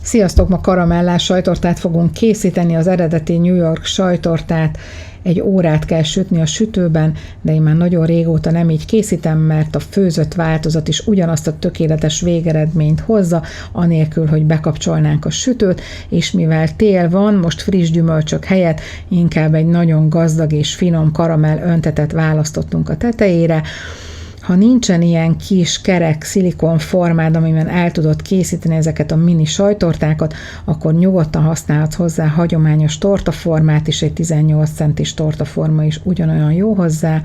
Sziasztok! Ma karamellás sajtortát fogunk készíteni, az eredeti New York sajtortát 1 órát kell sütni a sütőben, de én már nagyon régóta nem így készítem, mert a főzött változat is ugyanazt a tökéletes végeredményt hozza, anélkül, hogy bekapcsolnánk a sütőt, és mivel tél van, most friss gyümölcsök helyett inkább egy nagyon gazdag és finom karamell öntetet választottunk a tetejére. Ha nincsen ilyen kis, kerek, szilikon formád, amiben el tudod készíteni ezeket a mini sajtortákat, akkor nyugodtan használhatsz hozzá hagyományos tortaformát is, egy 18 centis tortaforma is ugyanolyan jó hozzá.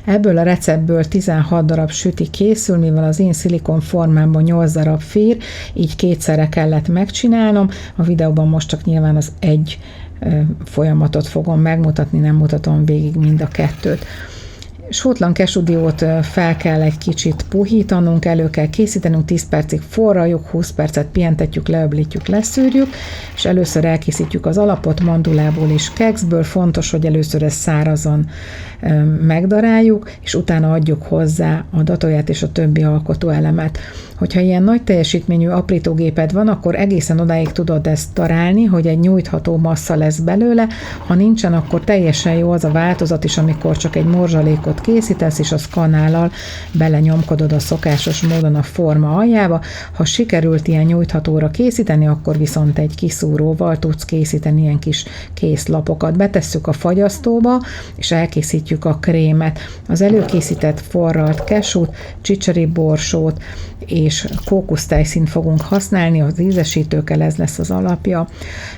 Ebből a receptből 16 darab süti készül, mivel az én szilikon formámban 8 darab fér, így kétszerre kellett megcsinálnom. A videóban most csak nyilván az egy folyamatot fogom megmutatni, nem mutatom végig mind a kettőt. Sótlan kesudiót fel kell egy kicsit puhítanunk, elő kell készítenünk, 10 percig forraljuk, 20 percet pihentetjük, leöblítjük, leszűrjük, és először elkészítjük az alapot mandulából és kekszből, fontos, hogy először ezt szárazon megdaráljuk, és utána adjuk hozzá a datóját és a többi alkotóelemet. Hogyha ilyen nagy teljesítményű aprítógéped van, akkor egészen odáig tudod ezt darálni, hogy egy nyújtható massza lesz belőle, ha nincsen, akkor teljesen jó az a változat is, amikor csak egy morzsalékot készítesz, és a szkannállal belenyomkodod a szokásos módon a forma aljába. Ha sikerült ilyen nyújthatóra készíteni, akkor viszont egy kiszúróval tudsz készíteni ilyen kis készlapokat. Betesszük a fagyasztóba, és elkészítjük a krémet. Az előkészített forralt kesút, csicseri borsót és kókusztejszínt fogunk használni, az ízesítőkkel ez lesz az alapja.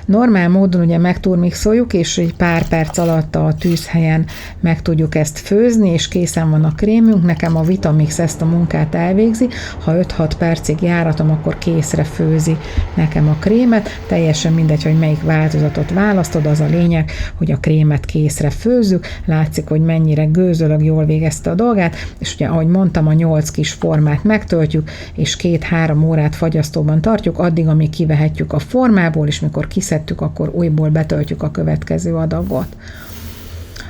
Normál módon ugye megturmixoljuk, és egy pár perc alatt a tűzhelyen meg tudjuk ezt főzni, és készen van a krémünk. Nekem a Vitamix ezt a munkát elvégzi, ha 5-6 percig járatom, akkor készre főzi nekem a krémet. Teljesen mindegy, hogy melyik változatot választod, az a lényeg, hogy a krémet készre főzzük. Látszik, hogy mennyire gőzölög jól végezte a dolgát, és ugye, ahogy mondtam, a 8 kis formát megtöltjük, és 2-3 órát fagyasztóban tartjuk, addig, amíg kivehetjük a formából, és mikor kiszedtük, akkor újból betöltjük a következő adagot.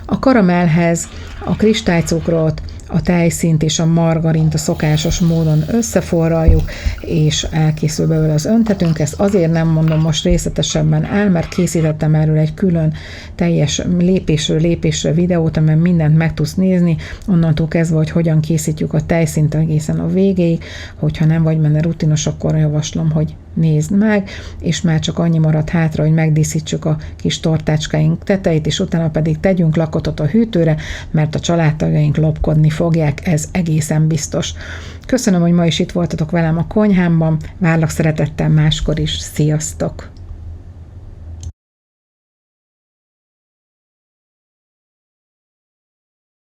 A karamellhez a kristálycukrot, a tejszínt és a margarint a szokásos módon összeforraljuk, és elkészül belőle az öntetünk. Ezt azért nem mondom most részletesebben el, mert készítettem erről egy külön teljes lépésről lépésre videót, amiben mindent meg tudsz nézni, onnantól kezdve, hogy hogyan készítjük a tejszínt egészen a végéig. Hogyha nem vagy benne rutinos, akkor javaslom, hogy nézd meg, és már csak annyi marad hátra, hogy megdíszítsük a kis tortácskáink tetejét, és utána pedig tegyünk lakotot a hűtőre, mert a családtagjaink lopkodni fogják, ez egészen biztos. Köszönöm, hogy ma is itt voltatok velem a konyhámban, várlak szeretettel máskor is, sziasztok!